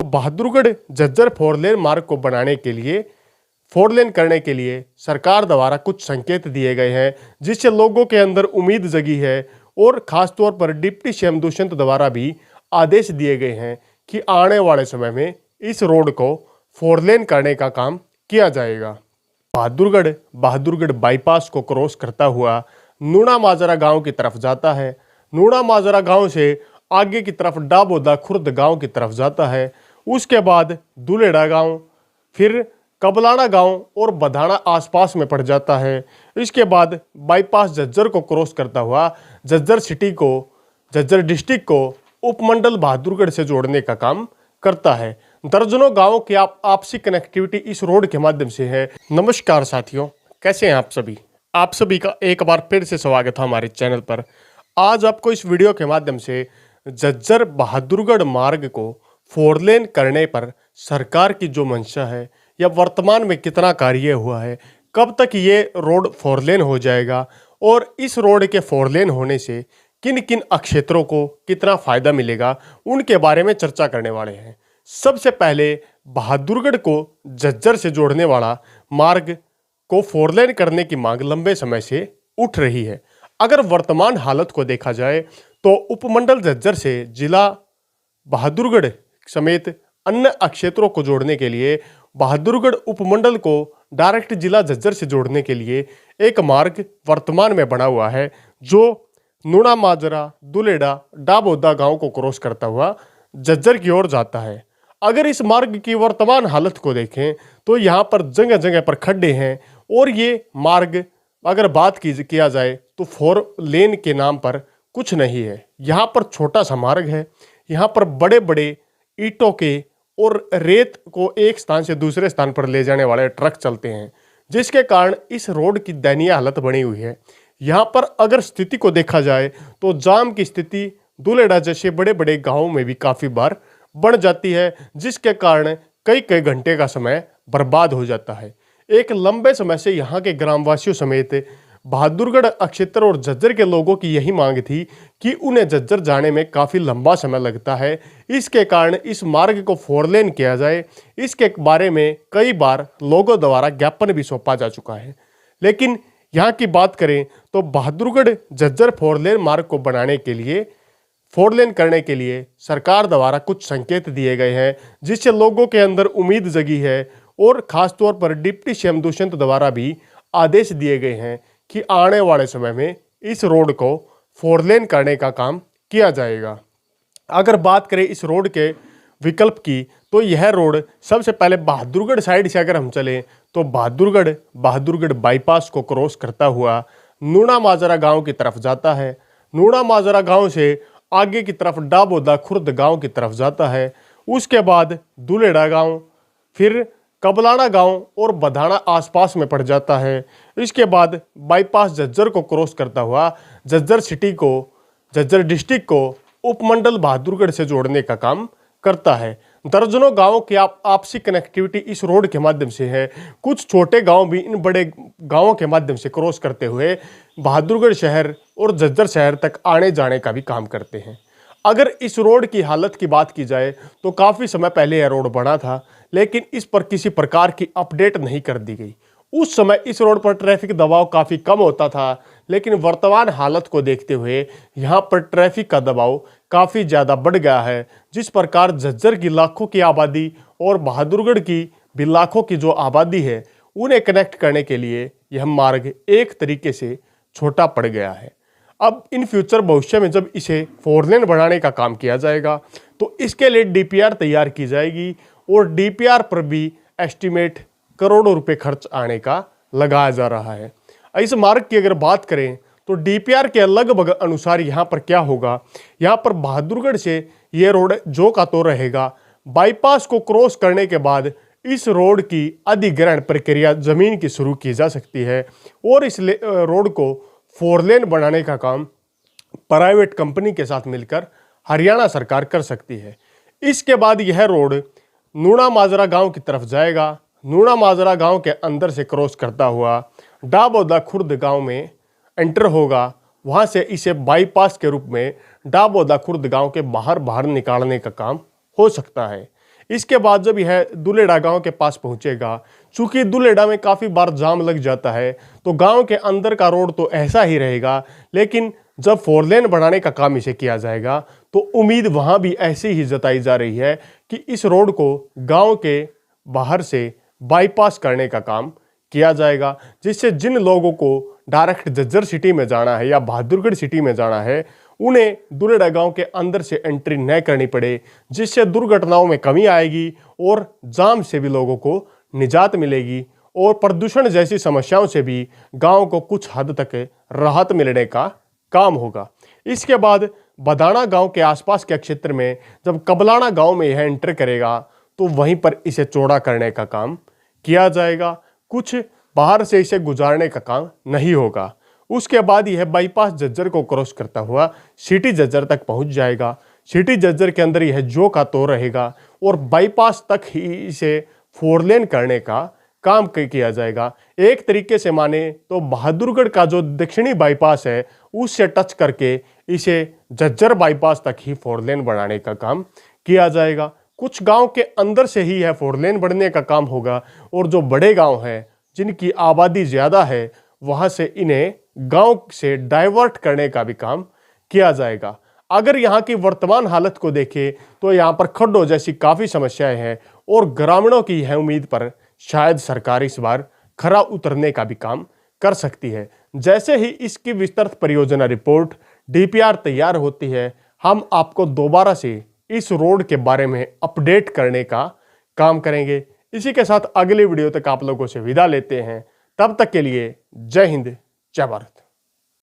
Bahadurgarh Jhajjar four lane मार्ग को बनाने के लिए फोरलेन करने के लिए सरकार द्वारा कुछ संकेत दिए गए हैं, जिससे लोगों के अंदर उम्मीद जगी है। और खासतौर पर डिप्टी सीएम दुष्यंत द्वारा भी आदेश दिए गए हैं कि आने वाले समय में इस रोड को फोरलेन करने का काम किया जाएगा। बहादुरगढ़ बाईपास को क्रॉस करता हुआ नूना माजरा गांव की तरफ जाता है। नूना माजरा गांव से आगे की तरफ डाबोदा खुर्द गांव की तरफ जाता है। उसके बाद दुलेड़ा गांव, फिर कबलाना गांव और बधाना आसपास में पड़ जाता है। इसके बाद बाईपास झज्जर को क्रॉस करता हुआ झज्जर डिस्ट्रिक्ट को उपमंडल बहादुरगढ़ से जोड़ने का काम करता है। दर्जनों गांवों की आपसी कनेक्टिविटी इस रोड के माध्यम से है। नमस्कार साथियों, कैसे हैं आप सभी? आप सभी का एक बार फिर से स्वागत है हमारे चैनल पर। आज आपको इस वीडियो के माध्यम से झज्जर बहादुरगढ़ मार्ग को फोरलेन करने पर सरकार की जो मंशा है या वर्तमान में कितना कार्य हुआ है, कब तक ये रोड फोरलेन हो जाएगा और इस रोड के फोरलेन होने से किन किन क्षेत्रों को कितना फायदा मिलेगा, उनके बारे में चर्चा करने वाले हैं। सबसे पहले बहादुरगढ़ को झज्जर से जोड़ने वाला मार्ग को फोरलेन करने की मांग लंबे समय से उठ रही है। अगर वर्तमान हालत को देखा जाए तो उपमंडल झज्जर से जिला बहादुरगढ़ समेत अन्य क्षेत्रों को जोड़ने के लिए बहादुरगढ़ उपमंडल को डायरेक्ट जिला झज्जर से जोड़ने के लिए एक मार्ग वर्तमान में बना हुआ है, जो नूना माजरा दुलेड़ा डाबोदा गांव को क्रॉस करता हुआ झज्जर की ओर जाता है। अगर इस मार्ग की वर्तमान हालत को देखें तो यहाँ पर जगह जगह पर खड्डे हैं और ये मार्ग अगर बात किया जाए तो फोर लेन के नाम पर कुछ नहीं है। यहाँ पर छोटा सा मार्ग है। यहाँ पर बड़े बड़े ईंटों के और रेत को एक स्थान से दूसरे स्थान पर ले जाने वाले ट्रक चलते हैं, जिसके कारण इस रोड की दयनीय हालत बनी हुई है। यहाँ पर अगर स्थिति को देखा जाए तो जाम की स्थिति दुलेड़ा जैसे बड़े बड़े गांवों में भी काफ़ी बार बढ़ जाती है, जिसके कारण कई कई घंटे का समय बर्बाद हो जाता है। एक लंबे समय से यहाँ के ग्रामवासियों समेत बहादुरगढ़ क्षेत्र और झज्जर के लोगों की यही मांग थी कि उन्हें झज्जर जाने में काफ़ी लंबा समय लगता है। इसके कारण इस मार्ग को फोरलेन किया जाए, इसके बारे में कई बार लोगों द्वारा ज्ञापन भी सौंपा जा चुका है। लेकिन यहाँ की बात करें तो बहादुरगढ़ झज्जर फोरलेन मार्ग को बनाने के लिए फोरलेन करने के लिए सरकार द्वारा कुछ संकेत दिए गए हैं, जिससे लोगों के अंदर उम्मीद जगी है। और खासतौर पर डिप्टी सीएम दुष्यंत द्वारा भी आदेश दिए गए हैं कि आने वाले समय में इस रोड को फोरलेन करने का काम किया जाएगा। अगर बात करें इस रोड के विकल्प की तो यह रोड सबसे पहले बहादुरगढ़ साइड से अगर हम चलें तो बहादुरगढ़ बाईपास को क्रॉस करता हुआ नूना माजरा गांव की तरफ जाता है। नूना माजरा गांव से आगे की तरफ डाबोदा खुर्द गांव की तरफ जाता है। उसके बाद दुलेड़ा गांव, फिर कबलाना गांव और बधाना आसपास में पड़ जाता है। इसके बाद बाईपास झज्जर को क्रॉस करता हुआ झज्जर डिस्ट्रिक्ट को उपमंडल बहादुरगढ़ से जोड़ने का काम करता है। दर्जनों गांवों की आपसी कनेक्टिविटी इस रोड के माध्यम से है। कुछ छोटे गांव भी इन बड़े गांवों के माध्यम से क्रॉस करते हुए बहादुरगढ़ शहर और झज्जर शहर तक आने जाने का भी काम करते हैं। अगर इस रोड की हालत की बात की जाए तो काफ़ी समय पहले यह रोड बना था, लेकिन इस पर किसी प्रकार की अपडेट नहीं कर दी गई। उस समय इस रोड पर ट्रैफिक दबाव काफ़ी कम होता था, लेकिन वर्तमान हालत को देखते हुए यहाँ पर ट्रैफिक का दबाव काफ़ी ज़्यादा बढ़ गया है। जिस प्रकार झज्जर की लाखों की आबादी और बहादुरगढ़ की भी लाखों की जो आबादी है, उन्हें कनेक्ट करने के लिए यह मार्ग एक तरीके से छोटा पड़ गया है। अब इन फ्यूचर भविष्य में जब इसे फोरलेन बनाने का काम किया जाएगा तो इसके लिए डीपीआर तैयार की जाएगी और डीपीआर पर भी एस्टीमेट करोड़ों रुपए खर्च आने का लगाया जा रहा है। इस मार्ग की अगर बात करें तो डीपीआर के लगभग अनुसार यहाँ पर क्या होगा, यहाँ पर बहादुरगढ़ से ये रोड जो का तो रहेगा। बाईपास को क्रॉस करने के बाद इस रोड की अधिग्रहण प्रक्रिया जमीन की शुरू की जा सकती है और इस रोड को फोरलेन बनाने का काम प्राइवेट कंपनी के साथ मिलकर हरियाणा सरकार कर सकती है। इसके बाद यह रोड नूना माजरा गांव की तरफ जाएगा। नूना माजरा गांव के अंदर से क्रॉस करता हुआ डाबोदा खुर्द गांव में एंटर होगा। वहां से इसे बाईपास के रूप में डाबोदा खुर्द गांव के बाहर निकालने का काम हो सकता है। इसके बाद जब यह दुलेड़ा गांव के पास पहुंचेगा, चूंकि दुलेड़ा में काफ़ी बार जाम लग जाता है, तो गांव के अंदर का रोड तो ऐसा ही रहेगा, लेकिन जब 4 लेन बढ़ाने का काम इसे किया जाएगा तो उम्मीद वहां भी ऐसी ही जताई जा रही है कि इस रोड को गांव के बाहर से बाईपास करने का काम किया जाएगा, जिससे जिन लोगों को डायरेक्ट झज्जर सिटी में जाना है या बहादुरगढ़ सिटी में जाना है, उन्हें दुलेड़ा गांव के अंदर से एंट्री न करनी पड़े, जिससे दुर्घटनाओं में कमी आएगी और जाम से भी लोगों को निजात मिलेगी और प्रदूषण जैसी समस्याओं से भी गांव को कुछ हद तक राहत मिलने का काम होगा। इसके बाद बदाना गांव के आसपास के क्षेत्र में जब कबलाना गांव में यह एंटर करेगा तो वहीं पर इसे चौड़ा करने का काम किया जाएगा, कुछ बाहर से इसे गुजारने का काम नहीं होगा। उसके बाद यह बाईपास झज्जर को क्रॉस करता हुआ सिटी झज्जर तक पहुंच जाएगा। सिटी झज्जर के अंदर यह जो का तो रहेगा और बाईपास तक ही इसे 4 लेन करने का काम किया जाएगा। एक तरीके से माने तो बहादुरगढ़ का जो दक्षिणी बाईपास है उससे टच करके इसे झज्जर बाईपास तक ही 4 लेन बढ़ाने का काम किया जाएगा। कुछ गांव के अंदर से ही यह 4 लेन बढ़ने का काम होगा और जो बड़े गांव हैं जिनकी आबादी ज़्यादा है वहां से इन्हें गांव से डाइवर्ट करने का भी काम किया जाएगा। अगर यहाँ की वर्तमान हालत को देखें तो यहाँ पर खड्डों जैसी काफ़ी समस्याएं हैं और ग्रामीणों की यह उम्मीद पर शायद सरकार इस बार खरा उतरने का भी काम कर सकती है। जैसे ही इसकी विस्तृत परियोजना रिपोर्ट DPR तैयार होती है, हम आपको दोबारा से इस रोड के बारे में अपडेट करने का काम करेंगे। इसी के साथ अगले वीडियो तक आप लोगों से विदा लेते हैं। तब तक के लिए जय हिंद, जय भारत।